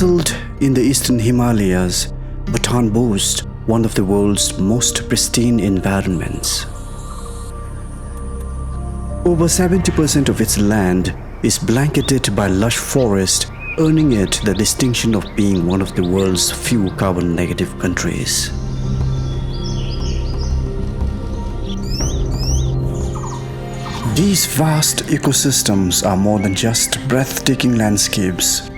Nestled in the eastern Himalayas, Bhutan boasts one of the world's most pristine environments. Over 70% of its land is blanketed by lush forest, earning it the distinction of being one of the world's few carbon-negative countries. These vast ecosystems are more than just breathtaking landscapes.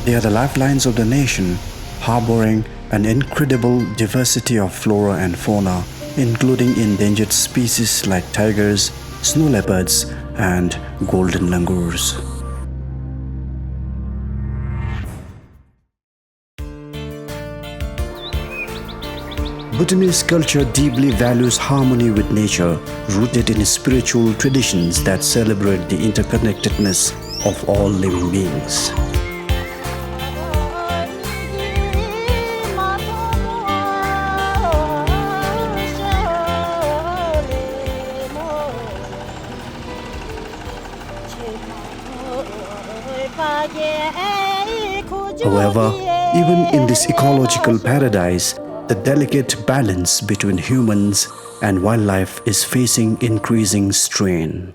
They are the lifelines of the nation, harboring an incredible diversity of flora and fauna, including endangered species like tigers, snow leopards, and golden langurs. Bhutanese culture deeply values harmony with nature, rooted in spiritual traditions that celebrate the interconnectedness of all living beings. However, even in this ecological paradise, the delicate balance between humans and wildlife is facing increasing strain.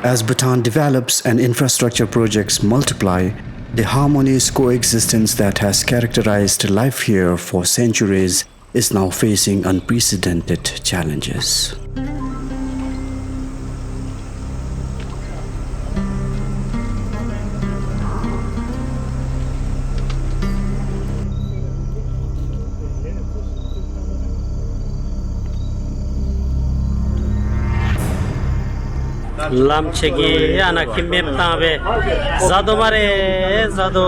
As Bhutan develops and infrastructure projects multiply, the harmonious coexistence that has characterized life here for centuries is now facing unprecedented challenges. Lamchegi ana kimep tabe zado mare zado.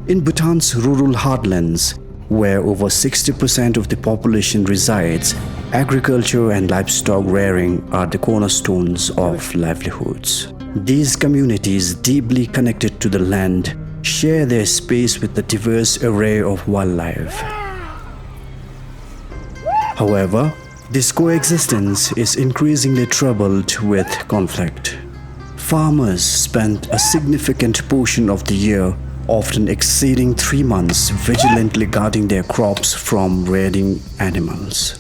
In Bhutan's rural heartlands, where over 60% of the population resides, agriculture and livestock rearing are the cornerstones of livelihoods. These communities, deeply connected to the land, share their space with the diverse array of wildlife. However, this coexistence is increasingly troubled with conflict. Farmers spend a significant portion of the year, often exceeding 3 months, vigilantly guarding their crops from raiding animals.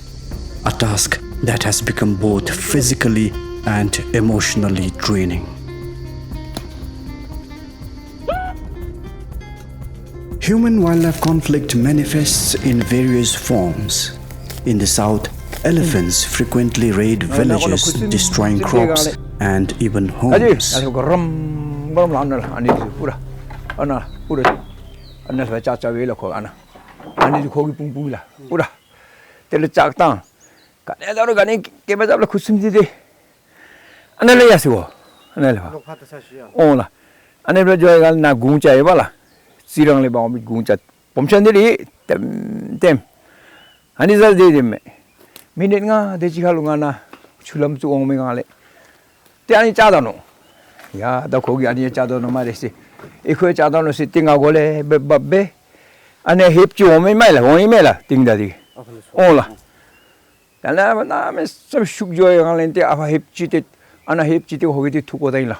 A task that has become both physically and emotionally draining. Human-wildlife conflict manifests in various forms. In the south, elephants frequently raid villages, destroying crops and even homes. Minit nga deji khalu nga na chulam chu ong me nga le te ani cha da no ya da khogi ani cha da no ma re si e khoi cha da no si tinga go le be babbe ane hip chu ong me mai la ong me la ting da di o la da la na me sam shuk jo nga le te ava hip chi te ana hip chi te hogi ti thu ko dai la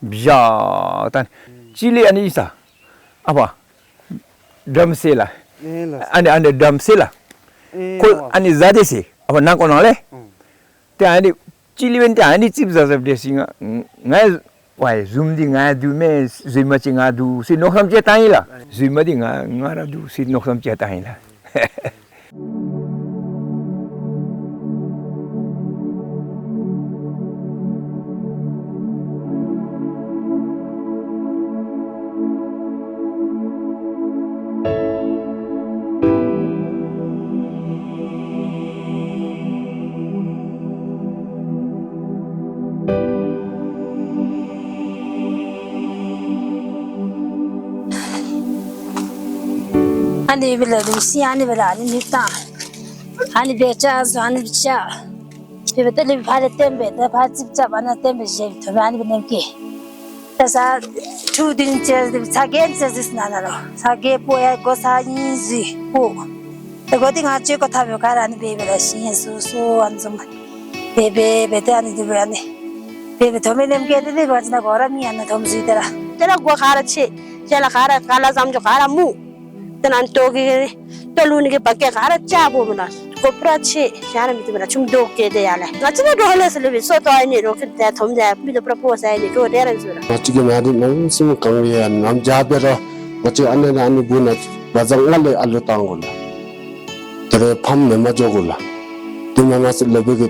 bya tan chi le ani sa ava drum se la ane drum se la ko ani zade se aba na ko na le te ani chili wen te ani chip za de singa nga wai zoom di nga du me zima chi nga du si no kham che tai la zima di nga ra du si no kham che tai la Ani bila rusi ani bila ani nita ani becha ani becha bebe le bhare tembe da bhajip cha bana tembe je thani binem ki tasa 2 din che sage che nana lo sage poya go sa ni zi po 거기 가지고 거 타면 가라니 베베라 신수수 안좀 베베 베다니 되버니 베베 도메렘 게데 버지나 거라미 안나 dom수이더라 tela go khara che tela khara kala zamjo khara mu tenan togi toluni ke bakke khara cha bo mona kopra che shara mi tibra chum do ke de yala ngachina do holes le so to ai ni ro ke da thom ja mi do propose ai ni ko de ran sura 어찌게 말이 너무 심 강위야 남자베라 어찌 안내나 안니 부나 바장알레 알로탄 걸라 그래 팜 메마조 걸라 디마나스 레베게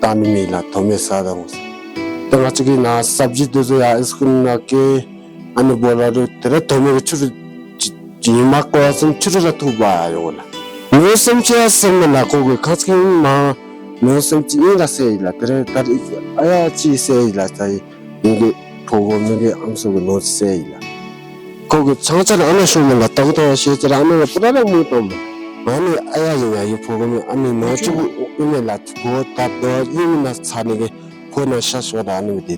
तानिमीला थोमे सादा मुस तंगा चगी ना सब्जी दोजो या इसकुना के अनु बोला रो तेरे थोमे चुरु जीमा को सम चुरु रा तुबा योला नो समचे समना को खासके मा नो समची इला सेला तेरे तर आया ची सेला ताई 이게 보고 있는 게 암속을 놓으세요. 거기 장자를 안 하시면 갔다고 시절 안 하면 뿌라는 것도 많이 아야야 이 보면 아니 놓치고 오늘 놔두고 답도 이미나 사는 게 보는 샷을 안 하면 돼.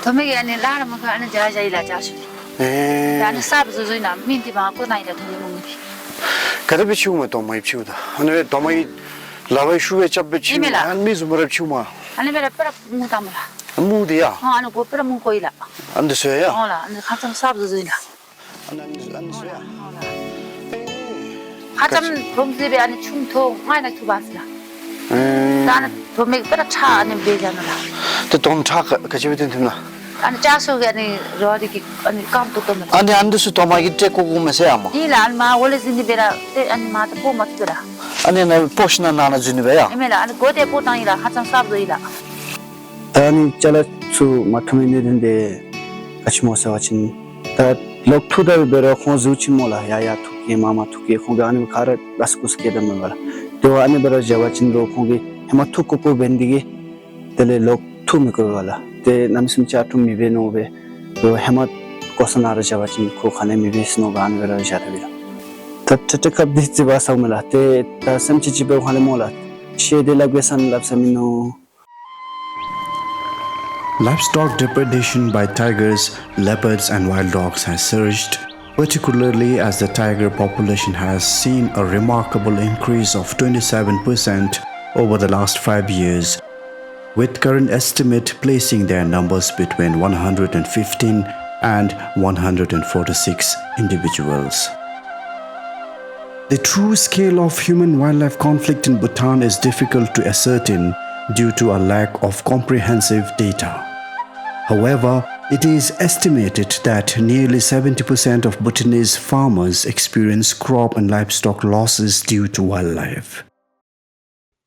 도매기 아니 라라마가 아니 자자이라 자수. 나는 사브즈즈이나 민디마 고나이라 도매몽이. 그래도 치우면 더 많이 치우다. 오늘 더 많이 라바이 슈에 잡be 치우 안 미즈 뭐라 치우마. 아니 베라 빼라 무다무라. 무디야. 아니 고 빼라 문고이라. 안 됐어요? 어라 아니 가장 사브즈즈이라. 안 됐어요. 가장 봄집에 아니 충통 많이 투바스라. 나는 도매기 빼라 차 아니 베잖아. 또돈차 가지고 된다. 아니 짜소게 아니 로디기 아니 감도 떠나. 아니 안 됐어 더 많이 떼고 오면서 아마. 이라 알마 원래 진이 베라 아니 마도 보마트라. 아니 나 포시나 나나 주니 왜야? 이메라 아니 고대 보당이라 가장 사브즈이라. 아니 잘라수 마트미는데 같이 모사 같이 다 럭투다 베라 콘주치 몰라 야야 투키 마마 투키 콩가 아니 카라 라스쿠스케 담마라 또 아니 베라 자와친 로 콩기 헤마 투코포 벤디기 텔레 럭투 미코발라 테 남심 차투 미베노베 또 헤마 코스나라 자와친 코 칸에 미베스노 간 베라 자타비라 tattaka bizi ba saumala te ta samchi chibe khale mola shede lagwesan lapsamino. Livestock depredation by tigers, leopards and wild dogs has surged, particularly as the tiger population has seen a remarkable increase of 27% over the last 5 years, with current estimate placing their numbers between 115 and 146 individuals. The true scale of human-wildlife conflict in Bhutan is difficult to ascertain due to a lack of comprehensive data. However, it is estimated that nearly 70% of Bhutanese farmers experience crop and livestock losses due to wildlife.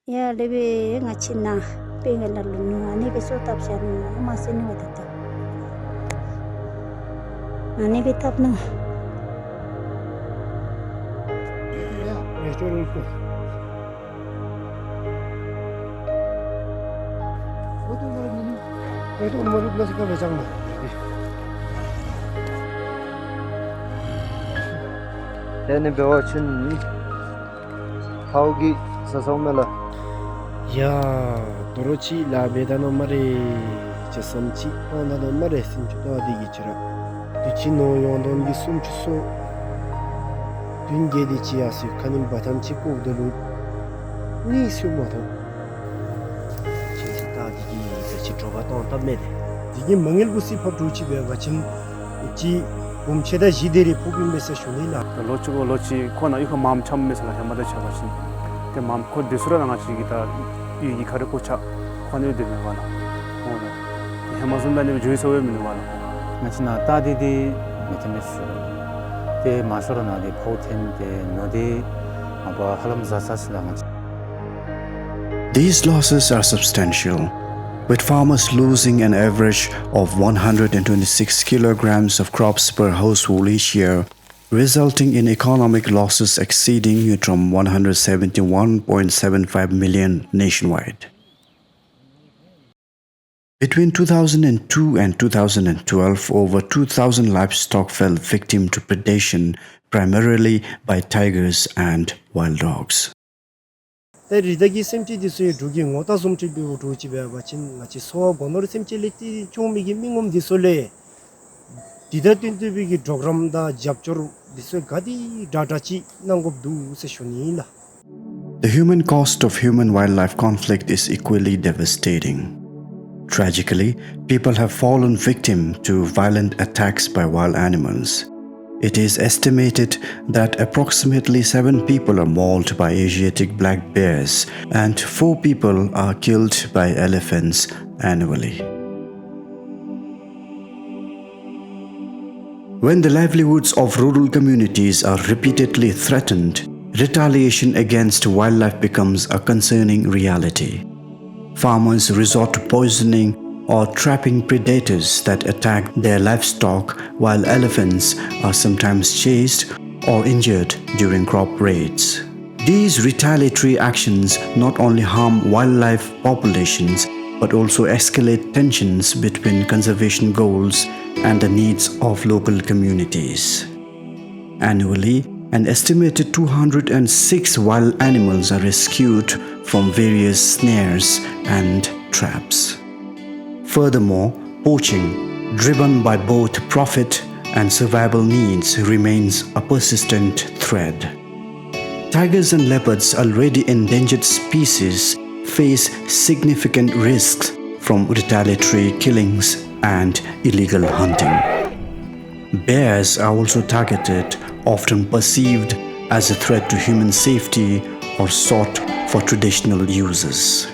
Ya lebe ngachina pengala lunu ani ke so tapsan masini wadata. Ani betapna. Then be watching Haugi Sasomela. 야, 도로치 라베다노 마레 제섬치 나나노 마레 신주도 디기치라. 디치노 용돈 비숨추소 균게디치야스 카님 바탄치 고드루 니스모도. 진짜 디기 지tro바톤 탑메데. 디기 망일부시 파두치 베바친 지 봄체다 지데리 포빈메세 쇼네라. 로치고 로치 코나 이거 마음 참메서 하마다 차가신 그 마음 코 디스라 나가시기다 이 가르코차 관여되는 거나 오늘 해마선단이 주의서 외미는 거나 마치나 따디디 메테메스 데 마서로나데 포텐데 노데 아바 할람자사스랑. These losses are substantial, with farmers losing an average of 126 kilograms of crops per household each year, resulting in economic losses exceeding from 171.75 million nationwide. Between 2002 and 2012, over 2,000 livestock fell victim to predation, primarily by tigers and wild dogs. 리더기 셈치디스의 두기 오다 솜치비고 두치베 바친 같이 소 번호를 셈치리티 좀이기 민금 디솔레 디다틴드비기 프로그램다 잡조르 This gadi data chi nangob du seshonila. The human cost of human-wildlife conflict is equally devastating. Tragically, people have fallen victim to violent attacks by wild animals. It is estimated that approximately 7 people are mauled by Asiatic black bears and 4 people are killed by elephants annually. When the livelihoods of rural communities are repeatedly threatened, retaliation against wildlife becomes a concerning reality. Farmers resort to poisoning or trapping predators that attack their livestock, while elephants are sometimes chased or injured during crop raids. These retaliatory actions not only harm wildlife populations but also escalate tensions between conservation goals and the needs of local communities. Annually, an estimated 206 wild animals are rescued from various snares and traps. Furthermore, poaching, driven by both profit and survival needs, remains a persistent threat. Tigers and leopards, already endangered species, face significant risks from retaliatory killings and illegal hunting. Bears are also targeted, often perceived as a threat to human safety or sought for traditional uses.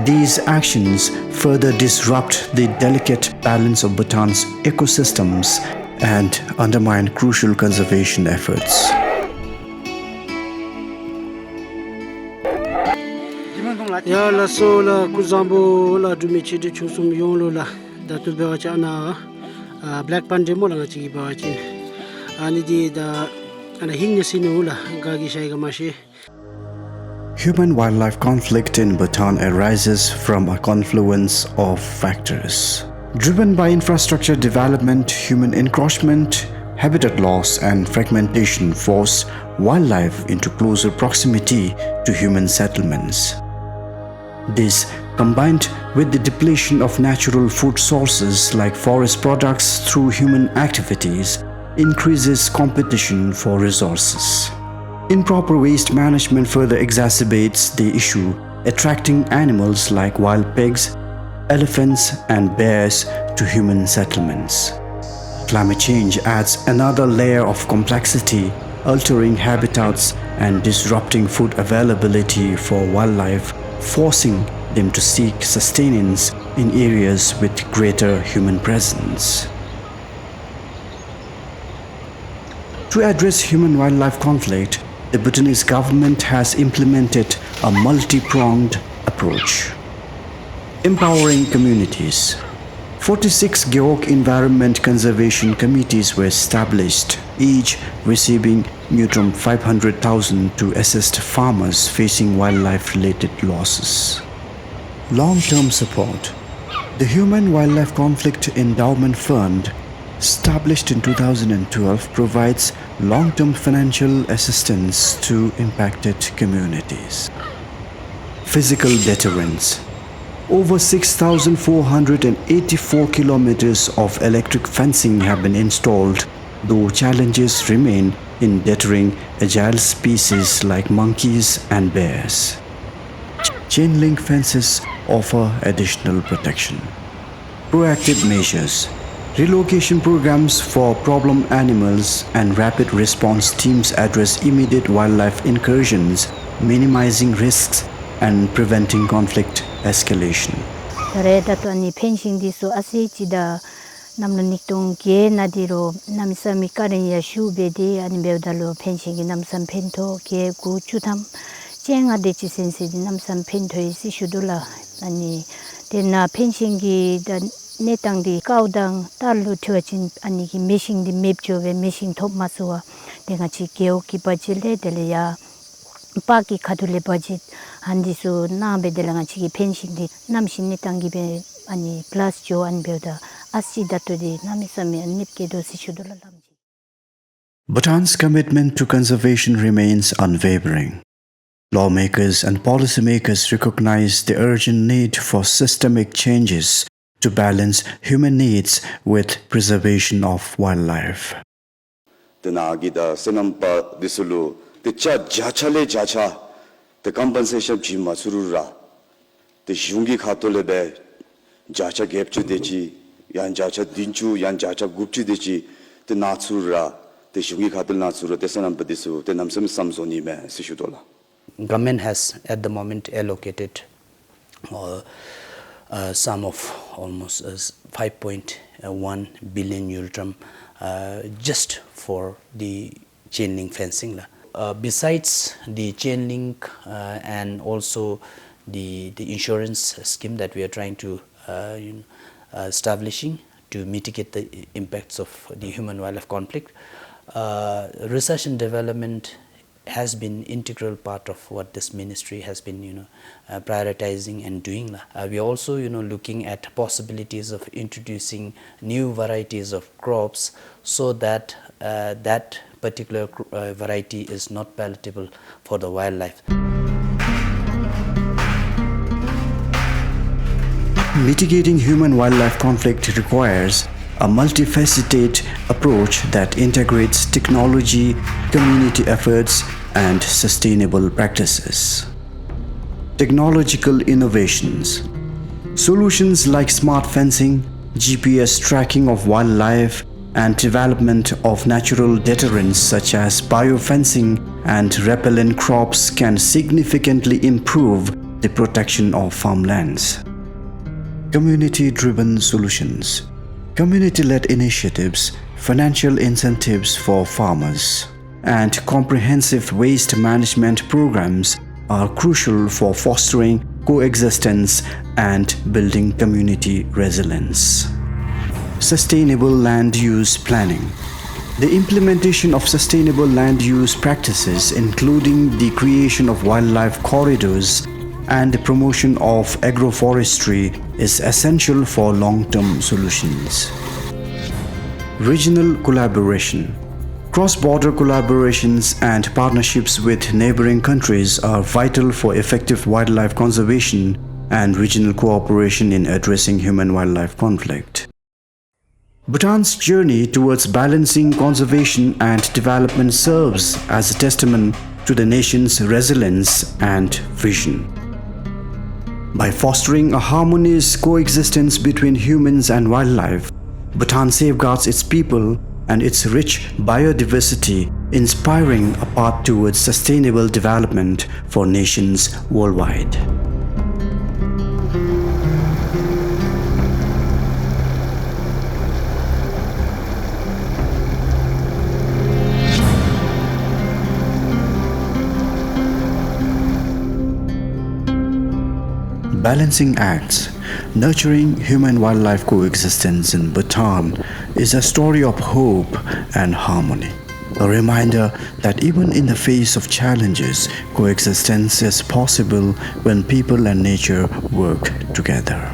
These actions further disrupt the delicate balance of Bhutan's ecosystems and undermine crucial conservation efforts. Ya la so la kuzambo la dumichi de chusum yolo la datu bewacha na black pande mo la ngachi bawachin ani di da ana hingna sinula gagi shai gamashi. Human-wildlife conflict in Bhutan arises from a confluence of factors. Driven by infrastructure development, human encroachment, habitat loss and fragmentation force wildlife into closer proximity to human settlements. This, combined with the depletion of natural food sources like forest products through human activities, increases competition for resources. Improper waste management further exacerbates the issue, attracting animals like wild pigs, elephants, and bears to human settlements. Climate change adds another layer of complexity, altering habitats and disrupting food availability for wildlife, forcing them to seek sustenance in areas with greater human presence. To address human-wildlife conflict, the Bhutanese government has implemented a multi-pronged approach. Empowering communities. 46 Geok Environment Conservation Committees were established, each receiving Nutrum 500,000 to assist farmers facing wildlife-related losses. Long-term support. The Human Wildlife Conflict Endowment Fund, established in 2012, provides long-term financial assistance to impacted communities. Physical deterrence. Over 6,484 kilometers of electric fencing have been installed, though challenges remain in deterring agile species like monkeys and bears. Chain link fences offer additional protection. Proactive measures. Relocation programs for problem animals and rapid response teams address immediate wildlife incursions, minimizing risks and preventing conflict escalation. namna niktung ke nadiro namsami karen ya shubede ani beudalo pension namsam pento ke ku chutam chenga de chi sense namsam pento si shudula ani dena pension gi da netang di kaudang talu thuachin ani ki meshing di mepjove meshing thop maswa denga chi keo ki bajile dele ya paki khadule budget handisu na bedelanga chi pension di namshin netang gi be ani plus jo an beuda Bhutan's commitment to conservation remains unwavering. Lawmakers and policymakers recognize the urgent need for systemic changes to balance human needs with preservation of wildlife. the Nagida, Senampa, Disulu, the Cha Jachale Jacha, the compensation Jima Surura, the Shungi Katolebe, Jacha Gepchu Dechi, Yan Jacha Dinchu, Yan Jacha Gupchi Dechi, the Natsura, the Shungi Katul Natsura, the Senampa Disu, the Namsam Samsoni Me, Sishudola. Government has at the moment allocated sum of almost 5.1 billion euro just for the chain link fencing. Besides the chain link and also the insurance scheme that we are trying to establishing to mitigate the impacts of the human-wildlife conflict, research and development has been integral part of what this ministry has been prioritizing and doing. We are also looking at possibilities of introducing new varieties of crops so that that particular variety is not palatable for the wildlife. Mitigating human-wildlife conflict requires a multifaceted approach that integrates technology, community efforts, and sustainable practices. Technological innovations. Solutions like smart fencing, GPS tracking of wildlife, and development of natural deterrents such as biofencing and repellent crops can significantly improve the protection of farmlands. Community-driven solutions. Community-led initiatives, financial incentives for farmers, and comprehensive waste management programs are crucial for fostering coexistence and building community resilience. Sustainable land use planning. The implementation of sustainable land use practices, including the creation of wildlife corridors and the promotion of agroforestry, is essential for long-term solutions. Regional collaboration. Cross-border collaborations and partnerships with neighboring countries are vital for effective wildlife conservation and regional cooperation in addressing human-wildlife conflict. Bhutan's journey towards balancing conservation and development serves as a testament to the nation's resilience and vision. By fostering a harmonious coexistence between humans and wildlife, Bhutan safeguards its people and its rich biodiversity, inspiring a path towards sustainable development for nations worldwide. Balancing acts. Nurturing human-wildlife coexistence in Bhutan is a story of hope and harmony. A reminder that even in the face of challenges, coexistence is possible when people and nature work together.